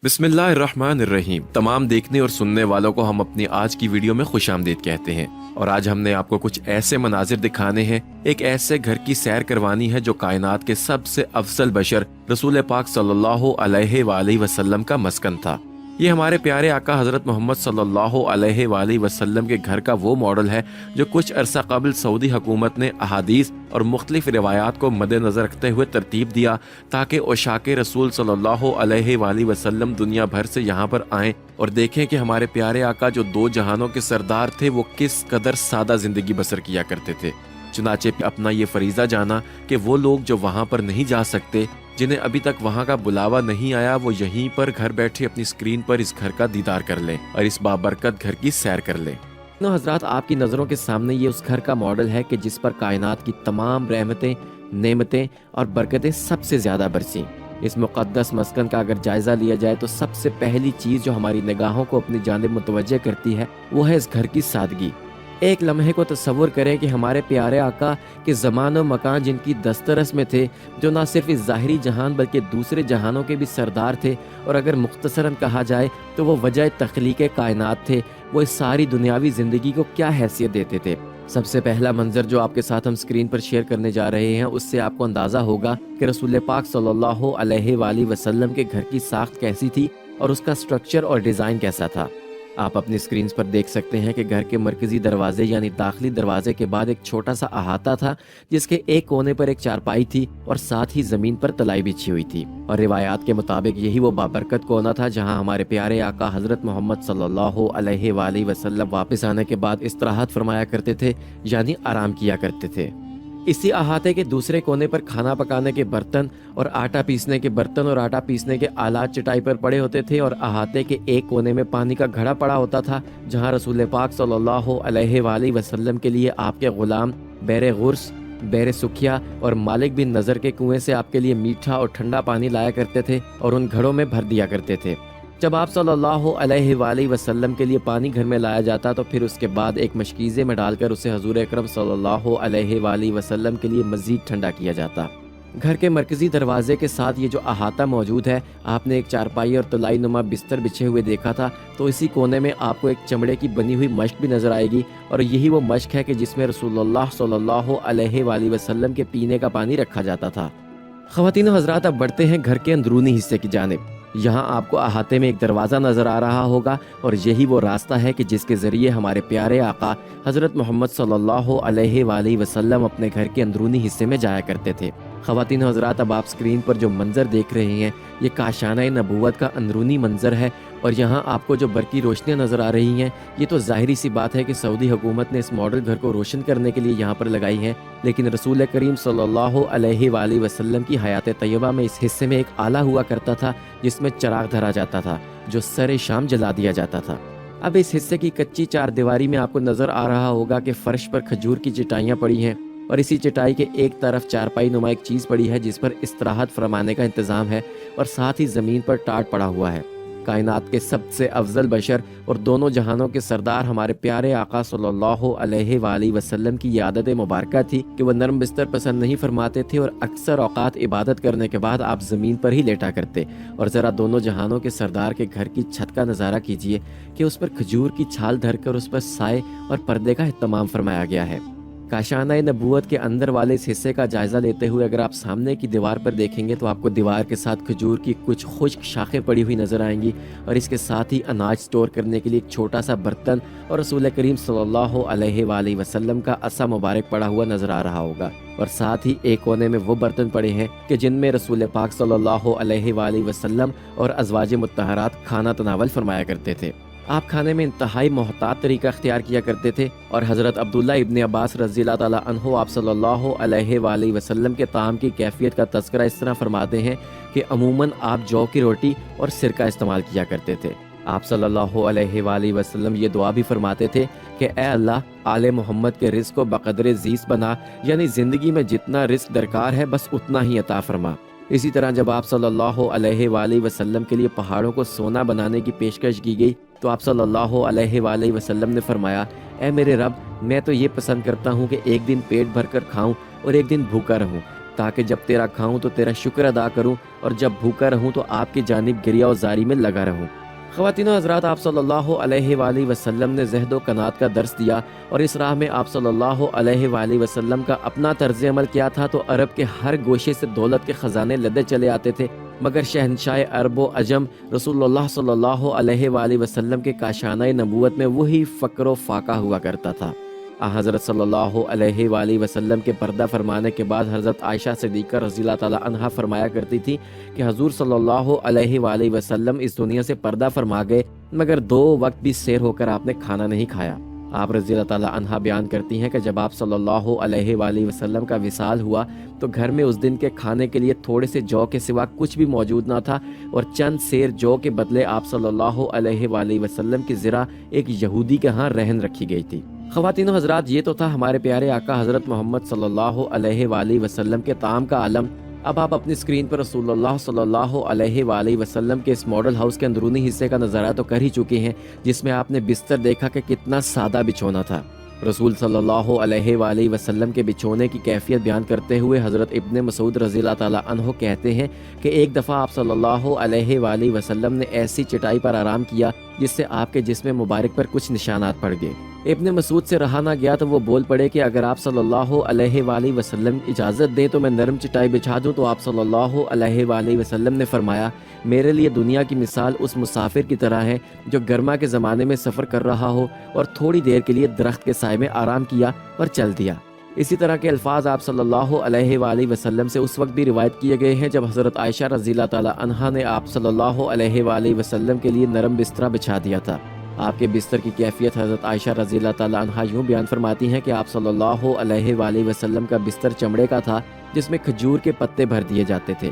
बिस्मिल्लाहिर्रहमानिर्रहीम। तमाम देखने और सुनने वालों को हम अपनी आज की वीडियो में खुश आमदीद कहते हैं। और आज हमने आपको कुछ ऐसे मनाजिर दिखाने हैं, एक ऐसे घर की सैर करवानी है जो कायनात के सबसे अफजल बशर रसूल पाक सल्लल्लाहु अलैहि वसल्लम का मस्कन था। ये हमारे प्यारे आका हजरत मोहम्मद सल्लल्लाहु अलैहि वसल्लम के घर का वो मॉडल है जो कुछ अरसा कबल सऊदी हुकूमत ने अहादीस और मुख्तलिफ रिवायात को मद्देनजर रखते हुए तरतीब दिया ताकि ओशाके रसूल सल्लल्लाहु अलैहि वसल्लम दुनिया भर से यहाँ पर आएं और देखें कि हमारे प्यारे आका जो दो जहानों के सरदार थे वो किस कदर सादा जिंदगी बसर किया करते थे। चुनाचे अपना ये फरीजा जाना कि वो लोग जो वहाँ पर नहीं जा सकते, जिन्हें अभी तक वहाँ का बुलावा नहीं आया, वो यहीं पर घर बैठे अपनी स्क्रीन पर इस घर का दीदार कर लें और इस बाबरकत घर की सैर कर लें। हजरात, आपकी नज़रों के सामने ये उस घर का मॉडल है कि जिस पर कायनात की तमाम रहमतें, नेमतें और बरकतें सबसे ज़्यादा बरसी। इस मुक़द्दस मस्कन का अगर जायज़ा लिया जाए तो सबसे पहली चीज़ जो हमारी निगाहों को अपनी जानिब मुतवज्जे करती है वो है इस घर की सादगी। एक लम्हे को तसव्वुर करें कि हमारे प्यारे आका के ज़मान और मकान जिनकी दस्तरस में थे, जो ना सिर्फ इस ज़ाहिरी जहान बल्कि दूसरे जहानों के भी सरदार थे, और अगर मुख्तसरन कहा जाए तो वो वजह तख्लीक़ कायनात थे। वो इस सारी दुनियावी ज़िंदगी को क्या हैसियत देते थे। सबसे पहला मंजर जो आपके साथ हम स्क्रीन पर शेयर करने जा रहे हैं, उससे आपको अंदाज़ा होगा कि रसूल पाक सल्लल्लाहु अलैहि वसल्लम के घर की साख्त कैसी थी और उसका स्ट्रक्चर और डिज़ाइन कैसा था। आप अपनी स्क्रीन पर देख सकते हैं कि घर के मरकजी दरवाजे यानी दाखिली दरवाजे के बाद एक छोटा सा अहाता था, जिसके एक कोने पर एक चारपाई थी और साथ ही जमीन पर तलाई बिछी हुई थी। और रिवायात के मुताबिक यही वो बाबरकत कोना था जहां हमारे प्यारे आका हजरत मोहम्मद सल्लल्लाहु अलैहि वसल्लम वापस आने के बाद इस्तराहत फरमाया करते थे, यानी आराम किया करते थे। इसी अहाते के दूसरे कोने पर खाना पकाने के बर्तन और आटा पीसने के बर्तन और आटा पीसने के आलात चटाई पर पड़े होते थे, और अहाते के एक कोने में पानी का घड़ा पड़ा होता था जहां रसूल पाक सल्लल्लाहु अलैहि वसल्लम के लिए आपके गुलाम बैरे गुर्स, बैरे सुखिया और मालिक बिन नज़र के कुएं से आपके लिए मीठा और ठंडा पानी लाया करते थे और उन घड़ों में भर दिया करते थे। जब आप सल्लल्लाहु अलैहि वसल्लम के लिए पानी घर में लाया जाता तो फिर उसके बाद एक मशकीज़े में डालकर उसे हजूर अकरम सल्लल्लाहु अलैहि वसल्लम के लिए मज़ीद ठंडा किया जाता। घर के मरकजी दरवाजे के साथ ये जो अहाता मौजूद है, आपने एक चारपाई और तलाई नुमा बिस्तर बिछे हुए देखा था, तो इसी कोने में आपको एक चमड़े की बनी हुई मश्क भी नज़र आएगी, और यही वो मश्क है कि जिसमें रसूलुल्लाह सल्लल्लाहु अलैहि वसल्लम के पीने का पानी रखा जाता था। ख़वातीन व हज़रात, अब बढ़ते हैं घर के अंदरूनी हिस्से की जानिब। यहाँ आपको अहाते में एक दरवाज़ा नज़र आ रहा होगा, और यही वो रास्ता है कि जिसके ज़रिए हमारे प्यारे आका हज़रत मोहम्मद सल्लल्लाहु अलैहि वसल्लम अपने घर के अंदरूनी हिस्से में जाया करते थे। ख़वातीन हज़रात, अब आप स्क्रीन पर जो मंज़र देख रहे हैं ये काशाना नबूवत का अंदरूनी मंज़र है, और यहाँ आपको जो बरकी रोशनियाँ नज़र आ रही हैं ये तो ज़ाहिरी सी बात है कि सऊदी हुकूमत ने इस मॉडल घर को रोशन करने के लिए यहाँ पर लगाई हैं, लेकिन रसूल करीम सल्लल्लाहु अलैहि वसल्लम की हयात तैयबा में इस हिस्से में एक आला हुआ करता था जिसमें चराग धरा जाता था जो सरे शाम जला दिया जाता था। अब इस हिस्से की कच्ची चार दीवारी में आपको नज़र आ रहा होगा कि फ़र्श पर खजूर की चटाइयाँ पड़ी हैं, और इसी चटाई के एक तरफ चारपाई नुमा एक चीज़ पड़ी है जिस पर इस्तराहत फरमाने का इंतज़ाम है, और साथ ही ज़मीन पर टाट पड़ा हुआ है। कायनात के सबसे अफजल बशर और दोनों जहानों के सरदार हमारे प्यारे आका सल्लल्लाहु अलैहि वसल्लम की ये आदत मुबारक थी कि वह नरम बिस्तर पसंद नहीं फरमाते थे, और अक्सर औकात इबादत करने के बाद आप ज़मीन पर ही लेटा करते। और ज़रा दोनों जहानों के सरदार के घर की छत का नज़ारा कीजिए कि उस पर खजूर की छाल धरकर उस पर साए और पर्दे का इत्तमाम फरमाया गया है। काशाना नबूवत के अंदर वाले इस हिस्से का जायज़ा लेते हुए अगर आप सामने की दीवार पर देखेंगे तो आपको दीवार के साथ खजूर की कुछ खुश्क शाखें पड़ी हुई नज़र आएंगी, और इसके साथ ही अनाज स्टोर करने के लिए एक छोटा सा बर्तन और रसूल करीम सल्लल्लाहु अलैहि वसल्लम का असा मुबारक पड़ा हुआ नज़र आ रहा होगा। और साथ ही एक कोने में वो बर्तन पड़े हैं कि जिनमें रसूल पाक सल्लल्लाहु अलैहि वसल्लम और अज़वाज मुत्तहरात खाना तनावल फरमाया करते थे। आप खाने में इंतहाई मोहतात तरीका अख्तियार किया करते थे, और हज़रत अब्दुल्ला इब्न अब्बास रज़ियल्लाहु ताला अन्हु आप सल्लल्लाहु अलैहि वसल्लम के ताम की कैफियत का तज़किरा इस तरह फरमाते हैं कि अमूमन आप जौ की रोटी और सिरका इस्तेमाल किया करते थे। आप सल्लल्लाहु अलैहि वसल्लम ये दुआ भी फरमाते थे कि ए अल्लाह, आले मोहम्मद के रिज़्क़ को बक़दरे ज़ीस बना, यानी ज़िंदगी में जितना रिज़्क़ दरकार है बस उतना ही अता फरमा। इसी तरह जब आप सल्लल्लाहु अलैहि वसल्लम के लिए पहाड़ों को सोना बनाने की पेशकश की गई तो आप सल्लल्लाहु अलैहि वसल्लम ने फरमाया, ए मेरे रब, मैं तो ये पसंद करता हूँ कि एक दिन पेट भर कर खाऊँ और एक दिन भूखा रहूँ, تاکہ جب تیرا کھاؤں تو تیرا شکر ادا کروں اور جب بھوکا رہوں تو آپ کی جانب گریہ و زاری میں لگا رہوں۔ خواتین و حضرات، آپ صلی اللہ علیہ وآلہ وسلم نے زہد و قناعت کا درس دیا اور اس راہ میں آپ صلی اللہ علیہ وآلہ وسلم کا اپنا طرز عمل کیا تھا تو عرب کے ہر گوشے سے دولت کے خزانے لدے چلے آتے تھے، مگر شہنشاہ عرب و عجم رسول اللہ صلی اللہ علیہ وآلہ وسلم کے کاشانہ نبوت میں وہی فقر و فاقہ ہوا کرتا تھا۔ حضرت صلی اللہ علیہ وآلہ وسلم کے پردہ فرمانے کے بعد حضرت عائشہ صدیقہ رضی اللہ تعالی عنہا فرمایا کرتی تھی کہ حضور صلی اللہ علیہ وآلہ وسلم اس دنیا سے پردہ فرما گئے مگر 2 وقت بھی سیر ہو کر آپ نے کھانا نہیں کھایا۔ آپ رضی اللہ تعالی عنہا بیان کرتی ہیں کہ جب آپ صلی اللہ علیہ وآلہ وسلم کا وصال ہوا تو گھر میں اس دن کے کھانے کے لیے تھوڑے سے جو کے سوا کچھ بھی موجود نہ تھا اور چند سیر جو کے بدلے آپ صلی اللہ علیہ وآلہ وسلم کی ذرا ایک یہودی کے ہاں رہن رکھی گئی تھی۔ خواتین و حضرات، یہ تو تھا ہمارے پیارے آقا حضرت محمد صلی اللہ علیہ وآلہ وسلم کے طعام کا عالم۔ اب آپ اپنی اسکرین پر رسول اللہ صلی اللہ علیہ وآلہ وسلم کے اس ماڈل ہاؤس کے اندرونی حصے کا نظارہ تو کر ہی چکے ہیں، جس میں آپ نے بستر دیکھا کہ کتنا سادہ بچھونا تھا۔ رسول صلی اللہ علیہ وآلہ وسلم کے بچھونے کی کیفیت بیان کرتے ہوئے حضرت ابن مسعود رضی اللہ تعالی عنہ کہتے ہیں کہ ایک دفعہ آپ صلی اللہ علیہ وآلہ وسلم نے ایسی چٹائی پر آرام کیا جس سے آپ کے جسم مبارک پر کچھ نشانات پڑ گئے۔ ابن مسعود سے رہا نہ گیا تو وہ بول پڑے کہ اگر آپ صلی اللہ علیہ وآلہ وسلم اجازت دیں تو میں نرم چٹائی بچھا دوں، تو آپ صلی اللہ علیہ وآلہ وسلم نے فرمایا میرے لیے دنیا کی مثال اس مسافر کی طرح ہے جو گرما کے زمانے میں سفر کر رہا ہو اور تھوڑی دیر کے لیے درخت کے سائے میں آرام کیا اور چل دیا۔ اسی طرح کے الفاظ آپ صلی اللہ علیہ وآلہ وسلم سے اس وقت بھی روایت کیے گئے ہیں جب حضرت عائشہ رضی اللہ تعالی عنہا نے آپ صلی اللہ علیہ وآلہ وسلم کے لیے نرم بستر بچھا دیا تھا۔ آپ کے بستر کی کیفیت حضرت عائشہ رضی اللہ تعالی عنہا یوں بیان فرماتی ہیں کہ آپ صلی اللہ علیہ وآلہ وسلم کا بستر چمڑے کا تھا جس میں کھجور کے پتے بھر دیے جاتے تھے۔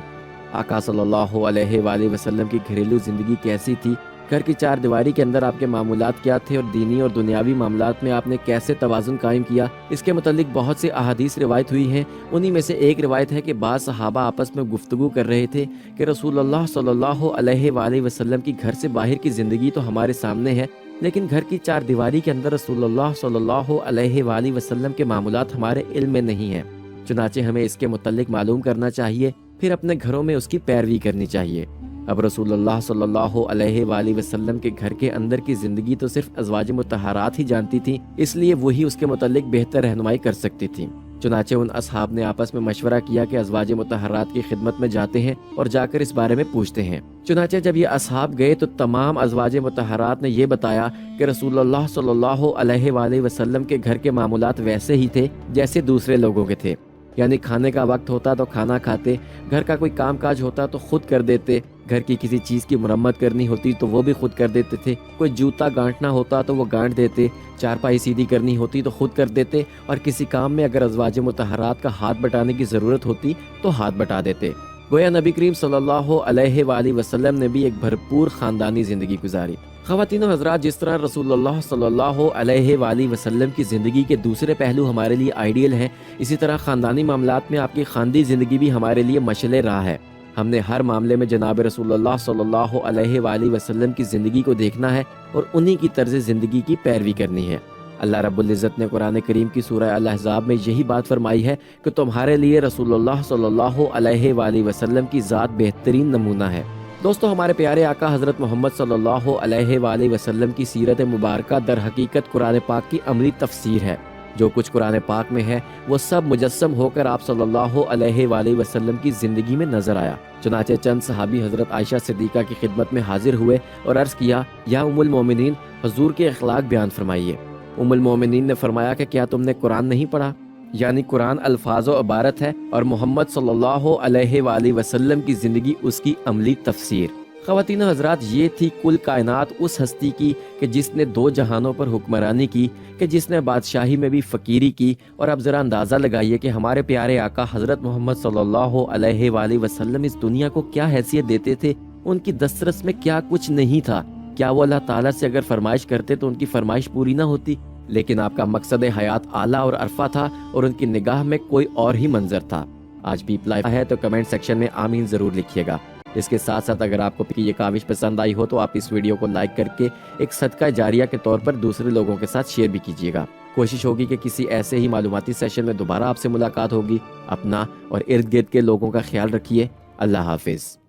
آقا صلی اللہ علیہ وآلہ وسلم کی گھریلو زندگی کیسی تھی، گھر کی 4 دیواری کے اندر آپ کے معمولات کیا تھے اور دینی اور دنیاوی معاملات میں آپ نے کیسے توازن قائم کیا، اس کے متعلق بہت سی احادیث روایت ہوئی ہیں۔ انہی میں سے ایک روایت ہے کہ بعض صحابہ آپس میں گفتگو کر رہے تھے کہ رسول اللہ صلی اللہ علیہ وآلہ وسلم کی گھر سے باہر کی زندگی تو ہمارے سامنے ہے، لیکن گھر کی 4 دیواری کے اندر رسول اللہ صلی اللہ علیہ وآلہ وسلم کے معاملات ہمارے علم میں نہیں ہیں۔ چنانچہ ہمیں اس کے متعلق معلوم کرنا چاہیے، پھر اپنے گھروں میں اس کی پیروی کرنی چاہیے۔ اب رسول اللہ صلی اللہ علیہ وآلہ وسلم کے گھر کے اندر کی زندگی تو صرف ازواج مطہرات ہی جانتی تھیں، اس لیے وہی اس کے متعلق بہتر رہنمائی کر سکتی تھیں۔ چنانچہ ان اصحاب نے آپس میں مشورہ کیا کہ ازواج مطہرات کی خدمت میں جاتے ہیں اور جا کر اس بارے میں پوچھتے ہیں۔ چنانچہ جب یہ اصحاب گئے تو تمام ازواج مطہرات نے یہ بتایا کہ رسول اللہ صلی اللہ علیہ وآلہ وسلم کے گھر کے معمولات ویسے ہی تھے جیسے دوسرے لوگوں کے تھے، یعنی کھانے کا وقت ہوتا تو کھانا کھاتے، گھر کا کوئی کام کاج ہوتا تو خود کر دیتے، گھر کی کسی چیز کی مرمت کرنی ہوتی تو وہ بھی خود کر دیتے تھے، کوئی جوتا گانٹنا ہوتا تو وہ گانٹ دیتے، چارپائی سیدھی کرنی ہوتی تو خود کر دیتے، اور کسی کام میں اگر ازواج مطہرات کا ہاتھ بٹانے کی ضرورت ہوتی تو ہاتھ بٹا دیتے۔ گویا نبی کریم صلی اللہ علیہ وآلہ وسلم نے بھی ایک بھرپور خاندانی زندگی گزاری۔ خواتین و حضرات، جس طرح رسول اللہ صلی اللہ علیہ وآلہ وسلم کی زندگی کے دوسرے پہلو ہمارے لیے آئیڈیل ہیں، اسی طرح خاندانی معاملات میں آپ کی خاندی زندگی بھی ہمارے لیے مشعل راہ ہے۔ ہم نے ہر معاملے میں جناب رسول اللہ صلی اللہ علیہ وآلہ وسلم کی زندگی کو دیکھنا ہے اور انہی کی طرز زندگی کی پیروی کرنی ہے۔ اللہ رب العزت نے قرآن کریم کی سورہ الاحزاب میں یہی بات فرمائی ہے کہ تمہارے لیے رسول اللہ صلی اللہ علیہ وآلہ وسلم کی ذات بہترین نمونہ ہے۔ دوستو، ہمارے پیارے آقا حضرت محمد صلی اللہ علیہ وآلہ وسلم کی سیرت مبارکہ در حقیقت قرآن پاک کی عملی تفسیر ہے۔ جو کچھ قرآن پاک میں ہے وہ سب مجسم ہو کر آپ صلی اللہ علیہ وآلہ وسلم کی زندگی میں نظر آیا۔ چنانچہ چند صحابی حضرت عائشہ صدیقہ کی خدمت میں حاضر ہوئے اور عرض کیا، یا ام المومنین، حضور کے اخلاق بیان فرمائیے۔ ام المومنین نے فرمایا کہ کیا تم نے قرآن نہیں پڑھا؟ یعنی قرآن الفاظ و عبارت ہے اور محمد صلی اللہ علیہ وآلہ وسلم کی زندگی اس کی عملی تفسیر۔ خواتین و حضرات، یہ تھی کل کائنات اس ہستی کی کہ جس نے 2 جہانوں پر حکمرانی کی، کہ جس نے بادشاہی میں بھی فقیری کی۔ اور اب ذرا اندازہ لگائیے کہ ہمارے پیارے آقا حضرت محمد صلی اللہ علیہ وآلہ وسلم اس دنیا کو کیا حیثیت دیتے تھے، ان کی دسترس میں کیا کچھ نہیں تھا۔ کیا وہ اللہ تعالیٰ سے اگر فرمائش کرتے تو ان کی فرمائش پوری نہ ہوتی؟ لیکن آپ کا مقصد حیات اعلیٰ اور عرفہ تھا اور ان کی نگاہ میں کوئی اور ہی منظر تھا۔ آج بھی لائف ہے تو کمنٹ سیکشن میں آمین ضرور لکھیے گا۔ اس کے ساتھ ساتھ اگر آپ کو یہ کاوش پسند آئی ہو تو آپ اس ویڈیو کو لائک کر کے ایک صدقہ جاریہ کے طور پر دوسرے لوگوں کے ساتھ شیئر بھی کیجیے گا۔ کوشش ہوگی کہ کسی ایسے ہی معلوماتی سیشن میں دوبارہ آپ سے ملاقات ہوگی۔ اپنا اور ارد گرد کے لوگوں کا خیال رکھیے۔ اللہ حافظ۔